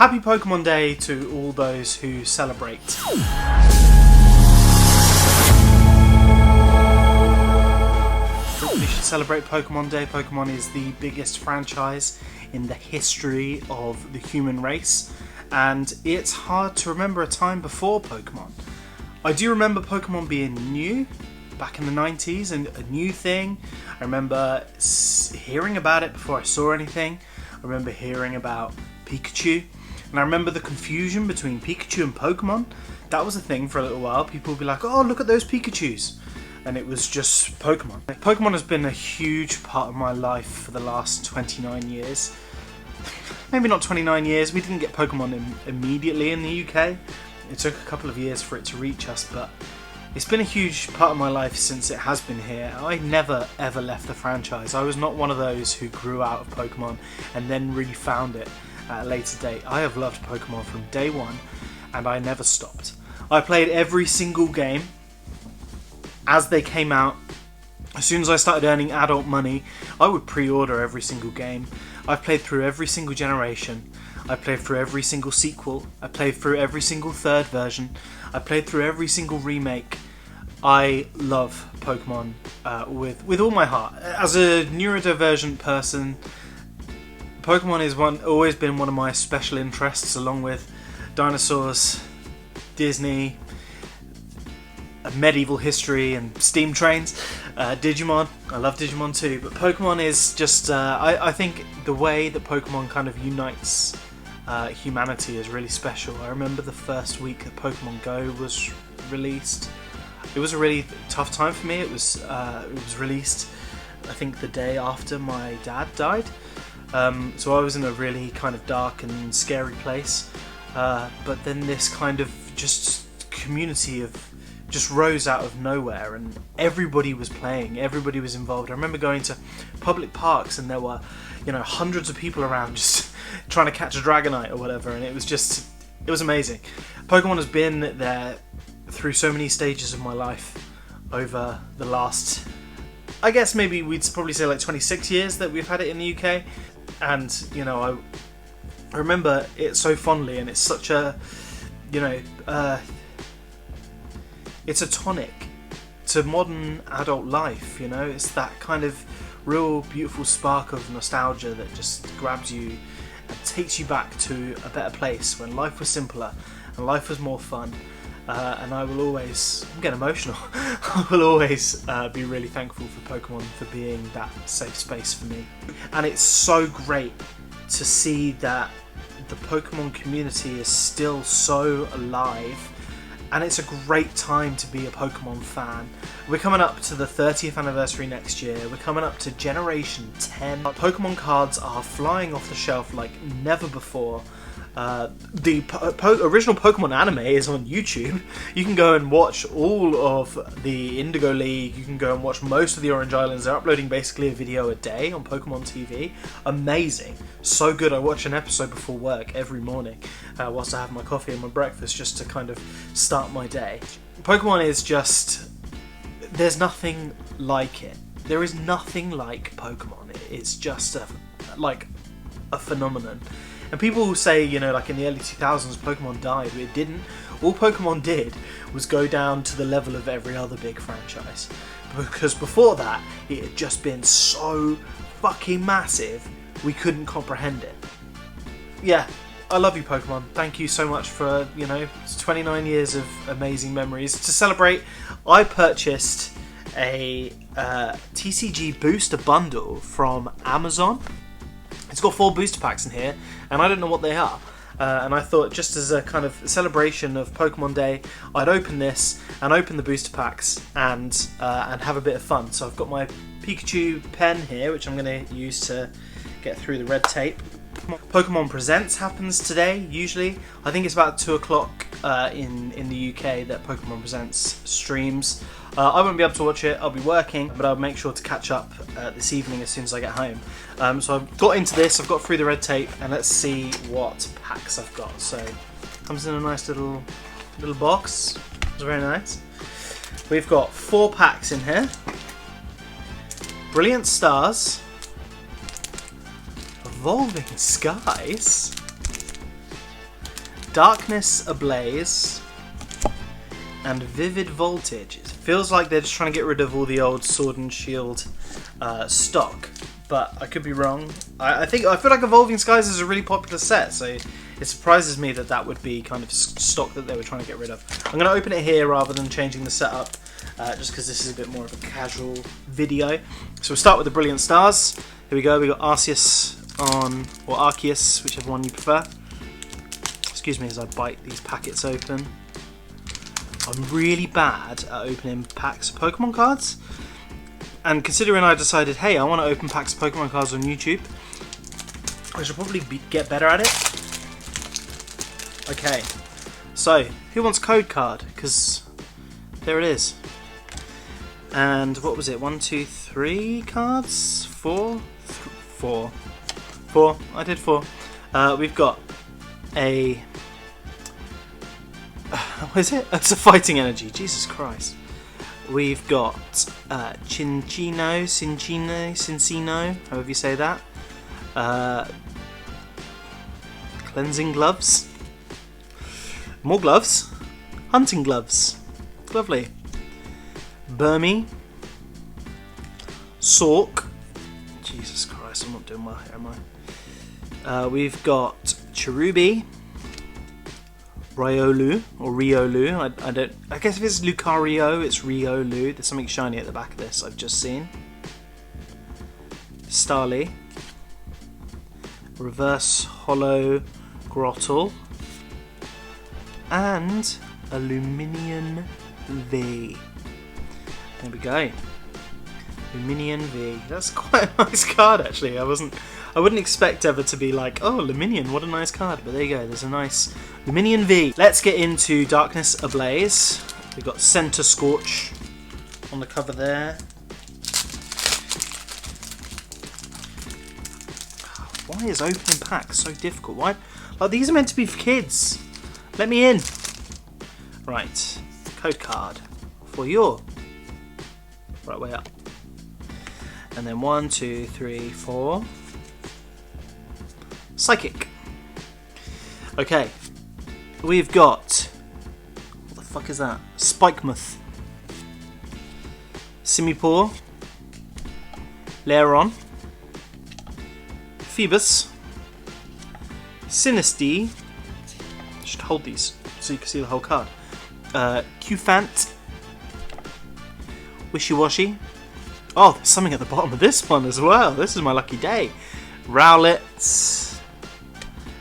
Happy Pokemon Day to all those who celebrate. We should celebrate Pokemon Day. Pokemon is the biggest franchise in the history of the human race, and it's hard to remember a time before Pokemon. I do remember Pokemon being new back in the 90s and a new thing. I remember hearing about it before I saw anything. I remember hearing about Pikachu, and I remember the confusion between Pikachu and Pokemon. That was a thing for a little while. People would be like, oh, look at those Pikachus. And it was just Pokemon. Pokemon has been a huge part of my life for the last 29 years. Maybe not 29 years. We didn't get Pokemon immediately in the UK. It took a couple of years for it to reach us, but it's been a huge part of my life since it has been here. I never ever left the franchise. I was not one of those who grew out of Pokemon and then really found it at a later date. I have loved Pokemon from day one, and I never stopped. I played every single game as they came out. As soon as I started earning adult money, I would pre-order every single game. I've played through every single generation. I played through every single sequel. I played through every single third version. I played through every single remake. I love Pokemon with all my heart. As a neurodivergent person, Pokemon is always been one of my special interests, along with dinosaurs, Disney, medieval history and steam trains. Digimon, I love Digimon too, but Pokemon is just, I think the way that Pokemon kind of unites humanity is really special. I remember the first week that Pokemon Go was released. It was a really tough time for me. It was released, I think, the day after my dad died. So I was in a really kind of dark and scary place. But then this kind of just community of just rose out of nowhere, and everybody was playing, everybody was involved. I remember going to public parks and there were, hundreds of people around just trying to catch a Dragonite or whatever, and it was amazing. Pokemon has been there through so many stages of my life over the last, I guess maybe we'd probably say like 26 years that we've had it in the UK, and I remember it so fondly, and it's such a, it's a tonic to modern adult life, It's that kind of real beautiful spark of nostalgia that just grabs you and takes you back to a better place when life was simpler and life was more fun. And I will always, I'm getting emotional, I will always be really thankful for Pokemon for being that safe space for me. And it's so great to see that the Pokemon community is still so alive. And it's a great time to be a Pokemon fan. We're coming up to the 30th anniversary next year. We're coming up to Generation 10. Pokemon cards are flying off the shelf like never before. The original Pokemon anime is on YouTube. You can go and watch all of the Indigo League. You can go and watch most of the Orange Islands. They're uploading basically a video a day on Pokemon TV. Amazing. So good. I watch an episode before work every morning whilst I have my coffee and my breakfast, just to kind of start my day. Pokemon is just, there's nothing like it. There is nothing like Pokemon. It's just like a phenomenon. And people will say, like in the early 2000s, Pokemon died. It didn't. All Pokemon did was go down to the level of every other big franchise. Because before that, it had just been so fucking massive, we couldn't comprehend it. Yeah, I love you, Pokemon. Thank you so much for, 29 years of amazing memories. To celebrate, I purchased a TCG booster bundle from Amazon. It's got 4 booster packs in here, and I don't know what they are. And I thought, just as a kind of celebration of Pokemon Day, I'd open this and open the booster packs and have a bit of fun. So I've got my Pikachu pen here, which I'm going to use to get through the red tape. Pokemon Presents happens today, usually. I think it's about 2 o'clock in the UK that Pokemon Presents streams. I won't be able to watch it, I'll be working, but I'll make sure to catch up this evening as soon as I get home. So I've got into this, I've got through the red tape, and let's see what packs I've got. So it comes in a nice little box. It's very nice. We've got 4 packs in here. Brilliant Stars, Evolving Skies, Darkness Ablaze and Vivid Voltage. It feels like they're just trying to get rid of all the old Sword and Shield stock, but I could be wrong. I feel like Evolving Skies is a really popular set, so it surprises me that that would be kind of stock that they were trying to get rid of. I'm going to open it here rather than changing the setup, just because this is a bit more of a casual video. So we'll start with the Brilliant Stars. Here we go. We got Arceus on, or Arceus, whichever one you prefer. Excuse me as I bite these packets open. I'm really bad at opening packs of Pokemon cards, and considering I decided, hey, I want to open packs of Pokemon cards on YouTube, I should probably get better at it. Okay, so who wants code card? Because there it is. And what was it? 1, 2, 3 cards? 4? 4. I did 4. We've got a... what is it? It's a Fighting Energy. Jesus Christ. We've got Cincino, however you say that. Cleansing Gloves. More gloves. Hunting Gloves. Lovely. Burmy. Sork. Jesus Christ, I'm not doing well here, am I? We've got Cherubi. Riolu or Riolu. I guess if it's Lucario, it's Riolu. There's something shiny at the back of this I've just seen. Starly. Reverse Hollow Grottle. And a Luminion V. There we go. Luminion V. That's quite a nice card, actually. I wouldn't expect ever to be like, oh, Luminion, what a nice card. But there you go. There's a nice Luminion V. Let's get into Darkness Ablaze. We've got Center Scorch on the cover there. Why is opening packs so difficult? Why? Like, these are meant to be for kids. Let me in. Right. Code card for your right way up. And then 1, 2, 3, 4. Psychic. Okay. We've got... what the fuck is that? Spikemuth. Simipour. Lairon. Phoebus. Sinistea. I should hold these so you can see the whole card. Qfant. Wishy-Washy. Oh, there's something at the bottom of this one as well. This is my lucky day. Rowlet.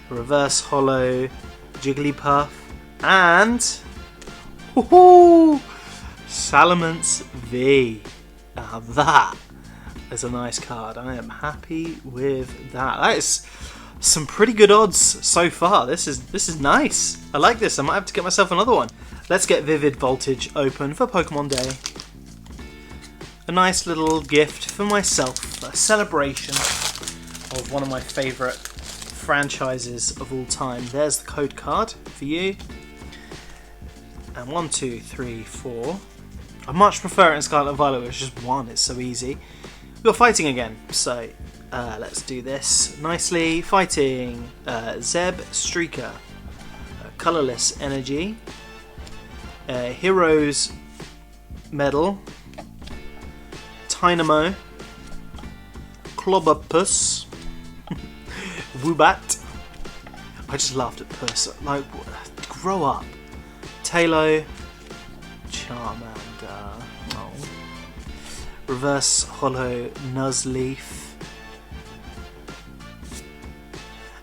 Reverse Hollow. Jigglypuff. And... woohoo! Salamence V. Now that is a nice card. I am happy with that. That is some pretty good odds so far. This is nice. I like this. I might have to get myself another one. Let's get Vivid Voltage open for Pokemon Day. A nice little gift for myself. A celebration of one of my favourite franchises of all time. There's the code card for you. And 1, 2, 3, 4. I much prefer it in Scarlet and Violet, where it's just 1. It's so easy. We've got fighting again, so let's do this nicely. Fighting. Zeb Streaker. Colourless Energy. Heroes Medal. Tynamo. Clobberpuss. Woobat. I just laughed at Puss. Like, grow up. Tailo. Charmander. Oh. Reverse Hollow Nuzleaf.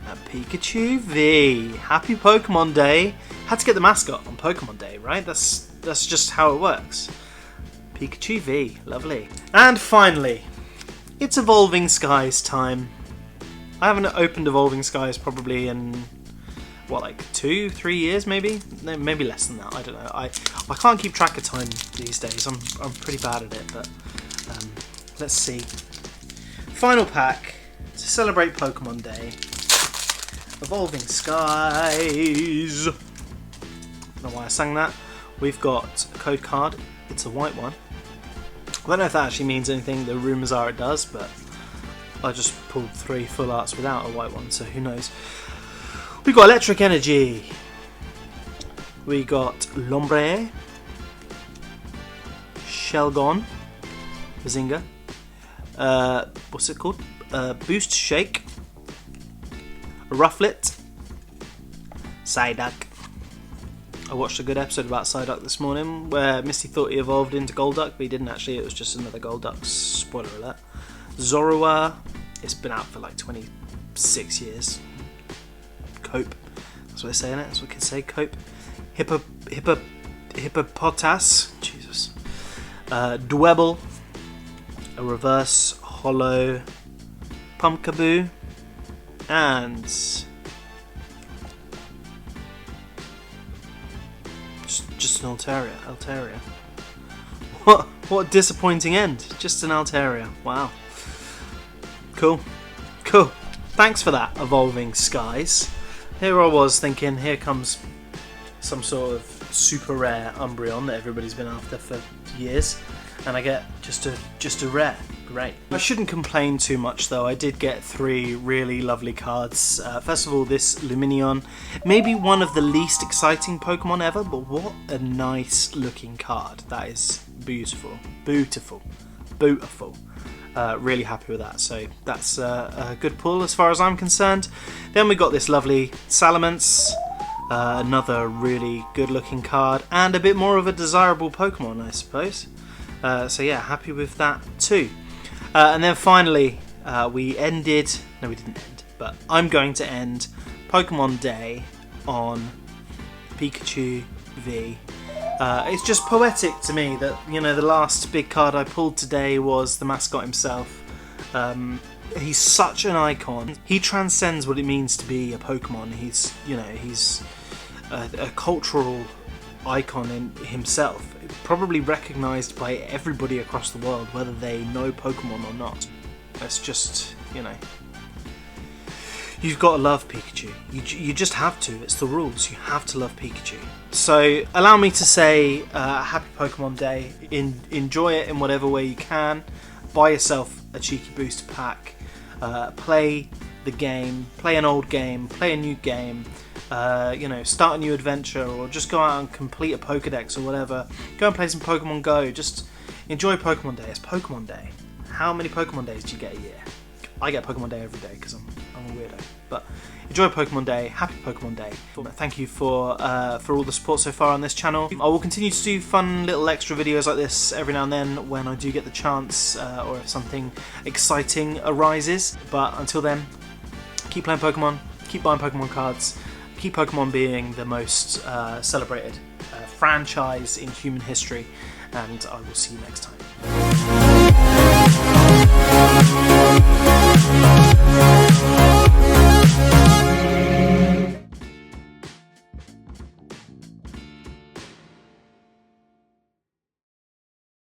And Pikachu V. Happy Pokemon Day. Had to get the mascot on Pokemon Day, right? That's just how it works. Pikachu V. Lovely. And finally, it's Evolving Skies time. I haven't opened Evolving Skies probably in, what, like 2-3 years maybe? No, maybe less than that, I don't know. I can't keep track of time these days. I'm pretty bad at it, but let's see. Final pack to celebrate Pokemon Day. Evolving Skies. I don't know why I sang that. We've got a code card. It's a white one. I don't know if that actually means anything. The rumours are it does, but I just pulled 3 full arts without a white one, so who knows. We've got Electric Energy, We got Lombre, Shelgon, Bazinga, what's it called? Boost Shake, Rufflet, Psyduck. I watched a good episode about Psyduck this morning where Misty thought he evolved into Golduck, but he didn't actually, it was just another Golduck, spoiler alert. Zorua, it's been out for like 26 years. Cope, that's what they say in it, that's what kids say, Cope. Hippopotas, Jesus. Dwebble, a reverse hollow Pumpkaboo, and just an Altaria. What a disappointing end. Just an Altaria. Wow. Cool. Thanks for that, Evolving Skies. Here I was thinking, here comes some sort of super rare Umbreon that everybody's been after for years, and I get just a rare. Great. I shouldn't complain too much though. I did get 3 really lovely cards. First of all, this Lumineon, maybe one of the least exciting Pokemon ever, but what a nice looking card. That is beautiful. Really happy with that, so that's a good pull as far as I'm concerned. Then we got this lovely Salamence, another really good looking card, and a bit more of a desirable Pokemon, I suppose. So yeah, happy with that too. And then finally, we didn't end, but I'm going to end Pokemon Day on Pikachu V. It's just poetic to me that, you know, the last big card I pulled today was the mascot himself. He's such an icon. He transcends what it means to be a Pokemon. He's a cultural icon in himself, probably recognised by everybody across the world, whether they know Pokemon or not. It's just, you know, you've got to love Pikachu. You just have to. It's the rules. You have to love Pikachu. So allow me to say happy Pokemon Day. Enjoy it in whatever way you can. Buy yourself a cheeky booster pack. Play the game. Play an old game. Play a new game. Start a new adventure, or just go out and complete a Pokedex or whatever. Go and play some Pokemon Go. Just enjoy Pokemon Day. It's Pokemon Day. How many Pokemon days do you get a year? I get Pokemon Day every day because I'm a weirdo. But enjoy Pokemon Day. Happy Pokemon Day. Thank you for all the support so far on this channel. I will continue to do fun little extra videos like this every now and then when I do get the chance, or if something exciting arises. But until then, keep playing Pokemon. Keep buying Pokemon cards. Keep Pokemon being the most celebrated franchise in human history, and I will see you next time.